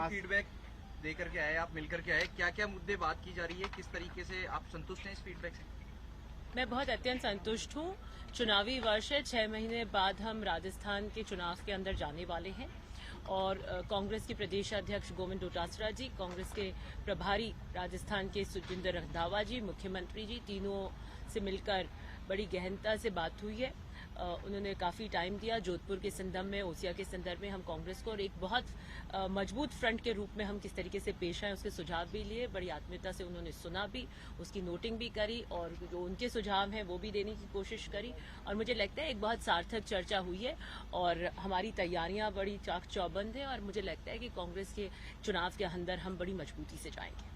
Feedback दे करके आए, आप मिल करके आए, क्या क्या मुद्दे बात की जा रही है, किस तरीके से आप संतुष्ट हैं इस फीडबैक से? मैं बहुत अत्यंत संतुष्ट हूँ। चुनावी वर्ष है, 6 महीने बाद हम राजस्थान के चुनाव के अंदर जाने वाले हैं और कांग्रेस के प्रदेश अध्यक्ष गोविंद डोटासरा जी, कांग्रेस के प्रभारी राजस्थान के सुजिंदर रंधावा जी, मुख्यमंत्री जी, तीनों से मिलकर बड़ी गहनता से बात हुई है। उन्होंने काफी टाइम दिया। जोधपुर के संदर्भ में, ओसिया के संदर्भ में हम कांग्रेस को और एक बहुत मजबूत फ्रंट के रूप में हम किस तरीके से पेश आए उसके सुझाव भी लिए। बड़ी आत्मीयता से उन्होंने सुना भी, उसकी नोटिंग भी करी और जो उनके सुझाव हैं वो भी देने की कोशिश करी और मुझे लगता है एक बहुत सार्थक चर्चा हुई है और हमारी तैयारियां बड़ी चाक चौबंद है और मुझे लगता है कि कांग्रेस के चुनाव के अंदर हम बड़ी मजबूती से जाएंगे।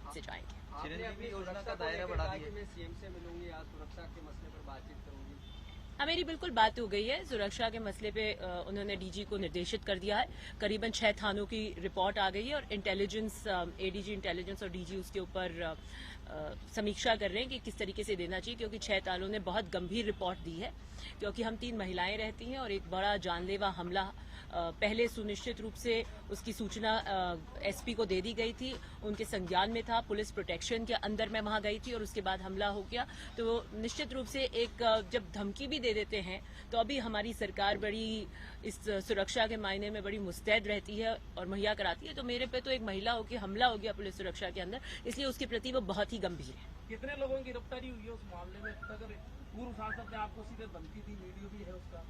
आपने अपनी योजना का दायरा बढ़ा दिया। मैं सीएम से मिलूंगी, आज सुरक्षा के मसले पर बातचीत करूंगी। हाँ, मेरी बिल्कुल बात हो गई है। सुरक्षा के मसले पे उन्होंने डीजी को निर्देशित कर दिया है। करीबन 6 थानों की रिपोर्ट आ गई है और इंटेलिजेंस, एडीजी इंटेलिजेंस और डीजी उसके ऊपर समीक्षा कर रहे हैं कि किस तरीके से देना चाहिए, क्योंकि 6 थानों ने बहुत गंभीर रिपोर्ट दी है। क्योंकि हम 3 महिलाएं रहती हैं और एक बड़ा जानलेवा हमला पहले सुनिश्चित रूप से उसकी सूचना एसपी को दे दी गई थी, उनके संज्ञान में था, पुलिस प्रोटेक्शन के अंदर मैं वहां गई थी और उसके बाद हमला हो गया। तो निश्चित रूप से एक जब धमकी भी दे देते हैं तो अभी हमारी सरकार बड़ी इस सुरक्षा के मायने में बड़ी मुस्तैद रहती है और मुहैया कराती है। तो मेरे पे तो एक महिला हो के हमला हो गया पुलिस सुरक्षा के अंदर, इसलिए उसके प्रति वो बहुत ही गंभीर है। कितने लोगों की गिरफ्तारी हुई है उस मामले में? अगर पूर्व सांसद ने आपको सीधे धमकी दी, वीडियो भी है उसका?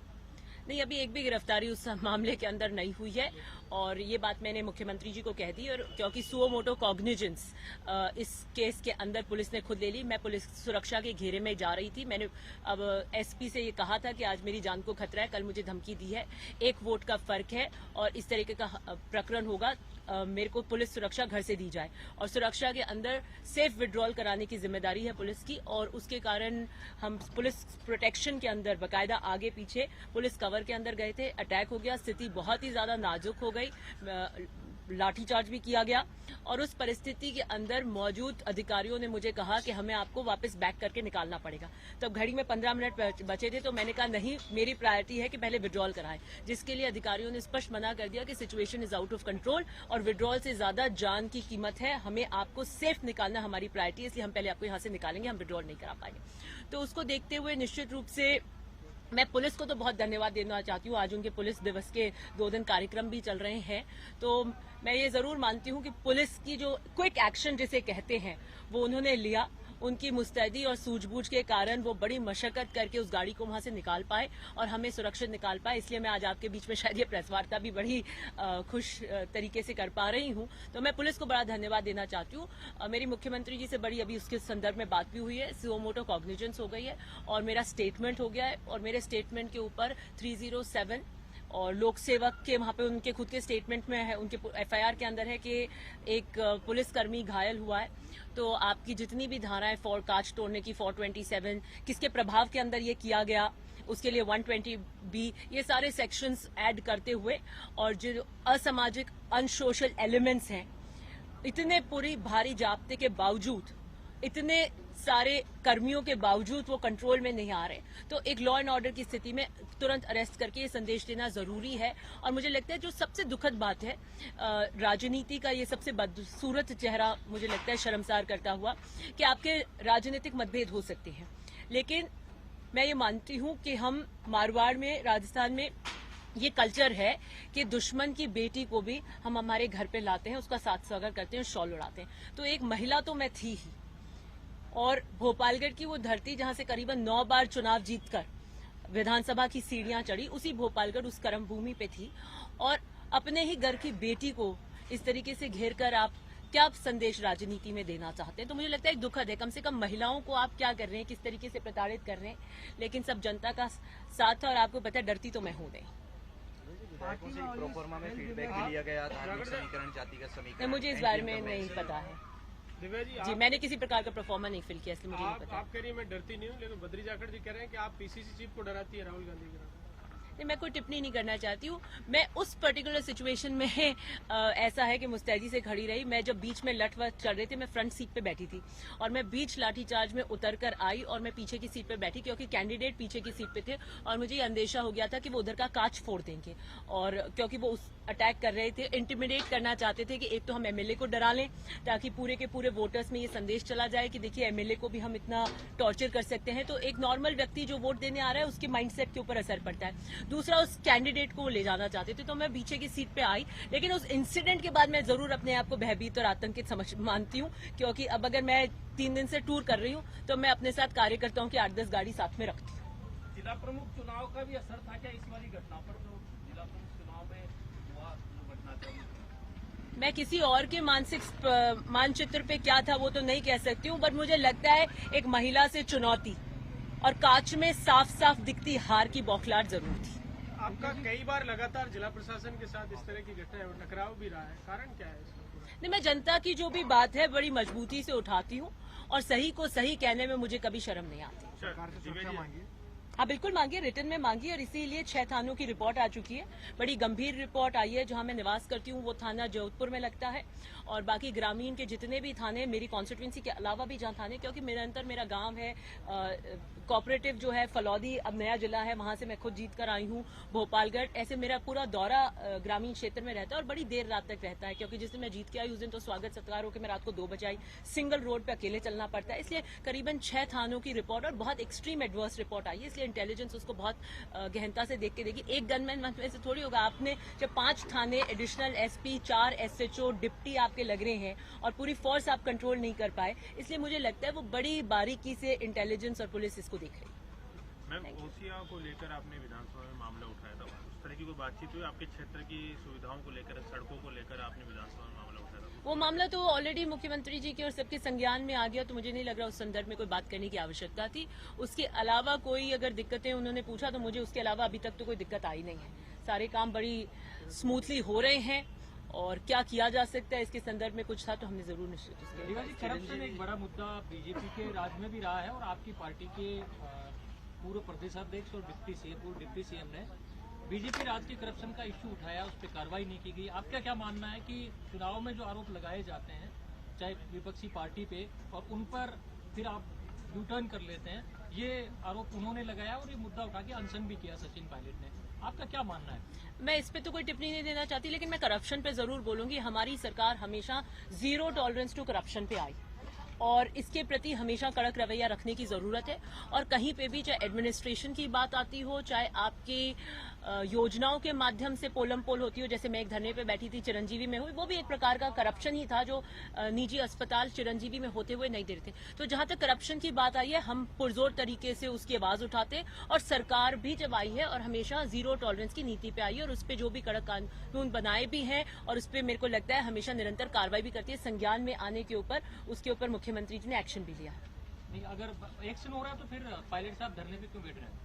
नहीं, अभी एक भी गिरफ्तारी उस मामले के अंदर नहीं हुई है और ये बात मैंने मुख्यमंत्री जी को कह दी। और क्योंकि सुओ मोटो कॉग्निजेंस इस केस के अंदर पुलिस ने खुद ले ली। मैं पुलिस सुरक्षा के घेरे में जा रही थी। मैंने अब एसपी से ये कहा था कि आज मेरी जान को खतरा है, कल मुझे धमकी दी है, 1 वोट का फर्क है और इस तरीके का प्रकरण होगा, मेरे को पुलिस सुरक्षा घर से दी जाए और सुरक्षा के अंदर सेफ विड्रॉल कराने की जिम्मेदारी है पुलिस की। और उसके कारण हम पुलिस प्रोटेक्शन के अंदर बाकायदा आगे पीछे पुलिस कवर के अंदर गए थे। अटैक हो गया, स्थिति बहुत ही ज्यादा नाजुक हो गई, लाठीचार्ज भी किया गया और उस परिस्थिति के अंदर मौजूद अधिकारियों ने मुझे कहा कि हमें आपको वापस बैक करके निकालना पड़ेगा। तब घड़ी में 15 मिनट बचे थे तो मैंने कहा नहीं, मेरी प्रायोरिटी है कि पहले विड्रॉल कराएं, जिसके लिए अधिकारियों ने स्पष्ट मना कर दिया कि situation is out of control और विड्रॉल से ज्यादा जान की कीमत है, हमें आपको सेफ निकालना हमारी प्रायोरिटी है, इसलिए हम पहले आपको यहां से निकालेंगे, हम विड्रॉल नहीं करा पाएंगे। तो उसको देखते हुए निश्चित रूप से मैं पुलिस को तो बहुत धन्यवाद देना चाहती हूँ। आज उनके पुलिस दिवस के 2 दिन कार्यक्रम भी चल रहे हैं, तो मैं ये जरूर मानती हूँ कि पुलिस की जो क्विक एक्शन जिसे कहते हैं वो उन्होंने लिया। उनकी मुस्तैदी और सूझबूझ के कारण वो बड़ी मशक्कत करके उस गाड़ी को वहां से निकाल पाए और हमें सुरक्षित निकाल पाए। इसलिए मैं आज आपके बीच में शायद ये प्रेस वार्ता भी बड़ी खुश तरीके से कर पा रही हूँ। तो मैं पुलिस को बड़ा धन्यवाद देना चाहती हूँ। मेरी मुख्यमंत्री जी से बड़ी अभी उसके संदर्भ में बात भी हुई है, सुओ मोटो कॉग्निजेंस हो गई है और मेरा स्टेटमेंट हो गया है और मेरे स्टेटमेंट के ऊपर 307 और लोक सेवक के वहां पे उनके खुद के स्टेटमेंट में है, उनके एफआईआर के अंदर है कि एक पुलिसकर्मी घायल हुआ है। तो आपकी जितनी भी धाराएं, कांच तोड़ने की 427, किसके प्रभाव के अंदर ये किया गया उसके लिए 120B, ये सारे सेक्शंस ऐड करते हुए और जो असामाजिक अनसोशल एलिमेंट्स हैं, इतने पूरी भारी जाब्ते के बावजूद, इतने सारे कर्मियों के बावजूद वो कंट्रोल में नहीं आ रहे, तो एक लॉ एंड ऑर्डर की स्थिति में तुरंत अरेस्ट करके ये संदेश देना जरूरी है। और मुझे लगता है जो सबसे दुखद बात है, राजनीति का ये सबसे बदसूरत चेहरा मुझे लगता है शर्मसार करता हुआ कि आपके राजनीतिक मतभेद हो सकते हैं, लेकिन मैं ये मानती हूं कि हम मारवाड़ में, राजस्थान में ये कल्चर है कि दुश्मन की बेटी को भी हम हमारे घर पे लाते हैं, उसका साथ स्वागत करते हैं, शॉल उड़ाते हैं। तो एक महिला तो मैं थी ही, और भोपालगढ़ की वो धरती जहां से करीबन 9 बार चुनाव जीतकर विधानसभा की सीढ़ियां चढ़ी, उसी भोपालगढ़ उस कर्म भूमि पे थी और अपने ही घर की बेटी को इस तरीके से घेर कर आप क्या संदेश राजनीति में देना चाहते हैं? तो मुझे लगता है एक दुखद है। कम से कम महिलाओं को आप क्या कर रहे हैं, किस तरीके से प्रताड़ित कर रहे हैं, लेकिन सब जनता का साथ है और आपको पता है डरती तो मैं हूं नहीं। विधायकों से प्रोफार्मा में फीडबैक भी लिया गया, धार्मिक समीकरण, जातिगत समीकरण, मुझे इस बारे में नहीं पता है जी, मैंने किसी प्रकार का परफॉर्मा नहीं फिल किया, इसलिए मुझे नहीं पता। आप कह रही है मैं डरती नहीं हूँ, लेकिन बद्री जाखड़ जी कह रहे हैं कि आप पीसीसी चीफ को डराती है राहुल गांधी की। नहीं, मैं कोई टिप्पणी नहीं करना चाहती हूँ। मैं उस पर्टिकुलर सिचुएशन में ऐसा है कि मुस्तैदी से खड़ी रही। मैं जब बीच में लट-वट चल रहे थे, मैं फ्रंट सीट पे बैठी थी और मैं बीच लाठीचार्ज में उतर कर आई और मैं पीछे की सीट पे बैठी क्योंकि कैंडिडेट पीछे की सीट पे थे और मुझे ये अंदेशा हो गया था कि वो उधर का कांच फोड़ देंगे और क्योंकि वो उस अटैक कर रहे थे, इंटिमिडेट करना चाहते थे कि एक तो हम एमएलए को डरा लें ताकि पूरे के पूरे वोटर्स में ये संदेश चला जाए कि देखिए एमएलए को भी हम इतना टॉर्चर कर सकते हैं। तो एक नॉर्मल व्यक्ति जो वोट देने आ रहा है उसके माइंडसेट के ऊपर असर पड़ता है। दूसरा, उस कैंडिडेट को ले जाना चाहते थे तो मैं पीछे की सीट पे आई, लेकिन उस इंसिडेंट के बाद मैं जरूर अपने आप को भयभीत और आतंकित समझ मानती हूँ क्योंकि अब अगर मैं 3 दिन से टूर कर रही हूँ तो मैं अपने साथ कार्यकर्ताओं की 8-10 गाड़ी साथ में रखती हूँ। जिला प्रमुख चुनाव का भी असर था क्या इस वाली घटना पर, जो जिला प्रमुख चुनाव में हुआ जो घटना थी? मैं किसी और के मानचित्र पे क्या था वो तो नहीं कह सकती हूँ, बट मुझे लगता है एक महिला से चुनौती और कांच में साफ साफ दिखती हार की बौखलाहट जरूर थी। आपका कई बार लगातार जिला प्रशासन के साथ इस तरह की घटनाएं और टकराव भी रहा है, कारण क्या है इसका पूरा? नहीं, मैं जनता की जो भी बात है बड़ी मजबूती से उठाती हूँ और सही को सही कहने में मुझे कभी शर्म नहीं आती। सरकार से सुरक्षा मांगी? हाँ, बिल्कुल मांगी है, रिटर्न में मांगी और इसीलिए 6 थानों की रिपोर्ट आ चुकी है। बड़ी गंभीर रिपोर्ट आई है। जहां मैं निवास करती हूँ वो थाना जोधपुर में लगता है और बाकी ग्रामीण के जितने भी थाने मेरी कॉन्स्टिट्यूंसी के अलावा भी जहां थाने, क्योंकि मेरा गांव है कोऑपरेटिव जो है फलौदी, अब नया जिला है, वहां से मैं खुद जीत कर आई हूँ, भोपालगढ़, ऐसे मेरा पूरा दौरा ग्रामीण क्षेत्र में रहता है और बड़ी देर रात तक रहता है क्योंकि जिस दिन मैं जीत के आई उस दिन तो स्वागत सत्कार होकर मैं रात को 2 बजे आई। सिंगल रोड पे अकेले चलना पड़ता है, इसलिए करीबन 6 थानों की रिपोर्ट और बहुत एक्सट्रीम एडवर्स रिपोर्ट आई है, इसलिए इंटेलिजेंस उसको बहुत गहनता से देख के देगी। एक गनमैन में से थोड़ी होगा। आपने जब 5 थाने, एडिशनल एसपी, 4 एसएचओ, डिप्टी आपके लग रहे हैं और पूरी फोर्स आप कंट्रोल नहीं कर पाए, इसलिए मुझे लगता है वो बड़ी बारीकी से इंटेलिजेंस और पुलिस इसको देख रही है। मैम, ओसिया को लेकर आपने विधानसभा में मामला उठाया था, उस तरह की कोई बातचीत हुई आपके क्षेत्र की सुविधाओं को लेकर, सड़कों को लेकर आपने विधानसभा में मामला उठाया था? वो मामला तो ऑलरेडी मुख्यमंत्री जी के और सबके संज्ञान में आ गया, तो मुझे नहीं लग रहा उस संदर्भ में कोई बात करने की आवश्यकता थी। उसके अलावा कोई अगर दिक्कतें उन्होंने पूछा तो मुझे उसके अलावा अभी तक तो कोई दिक्कत आई नहीं है। सारे काम बड़ी स्मूथली हो रहे हैं और क्या किया जा सकता है इसके संदर्भ में कुछ था तो हमने जरूर निश्चित उसके करप्शन एक बड़ा मुद्दा बीजेपी के राज में भी रहा है और आपकी पार्टी के पूर्व प्रदेशाध्यक्ष और पूर्व डिप्टी सीएम ने बीजेपी राज के करप्शन का इश्यू उठाया, उस पर कार्रवाई नहीं की गई। आपका क्या मानना है कि चुनाव में जो आरोप लगाए जाते हैं चाहे विपक्षी पार्टी पे और उन पर फिर आप यू टर्न कर लेते हैं, ये आरोप उन्होंने लगाया और ये मुद्दा उठा के अनशन भी किया सचिन पायलट ने, आपका क्या मानना है? मैं इस पे तो कोई टिप्पणी नहीं देना चाहती, लेकिन मैं करप्शन पे जरूर बोलूंगी। हमारी सरकार हमेशा 0 टॉलरेंस टू करप्शन पे आई और इसके प्रति हमेशा कड़क रवैया रखने की जरूरत है। और कहीं पे भी चाहे एडमिनिस्ट्रेशन की बात आती हो, चाहे आपकी योजनाओं के माध्यम से पोलम पोल होती हो, जैसे मैं एक धरने पे बैठी थी चिरंजीवी में हुई, वो भी एक प्रकार का करप्शन ही था जो निजी अस्पताल चिरंजीवी में होते हुए नहीं दे रहे थे। तो जहां तक करप्शन की बात आई है, हम पुरजोर तरीके से उसकी आवाज उठाते और सरकार भी जब आई है और हमेशा 0 टॉलरेंस की नीति पे आई है और उस पर जो भी कड़क कानून बनाए भी हैं और उस पर मेरे को लगता है हमेशा निरंतर कार्रवाई भी करती है। संज्ञान में आने के ऊपर उसके ऊपर मुख्यमंत्री जी ने एक्शन भी लिया। नहीं, अगर एक्शन हो रहा है तो फिर पायलट साहब धरने पे क्यों बैठ रहे हैं?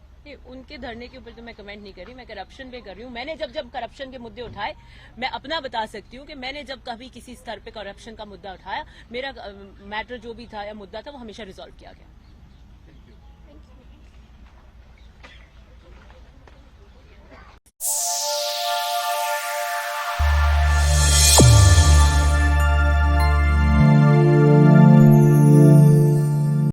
उनके धरने के ऊपर तो मैं कमेंट नहीं कर रही, मैं करप्शन पे कर रही हूँ। मैंने जब करप्शन के मुद्दे उठाए, मैं अपना बता सकती हूँ कि मैंने जब कभी किसी स्तर पे करप्शन का मुद्दा उठाया, मेरा मैटर जो भी था या मुद्दा था वो हमेशा रिजॉल्व किया गया।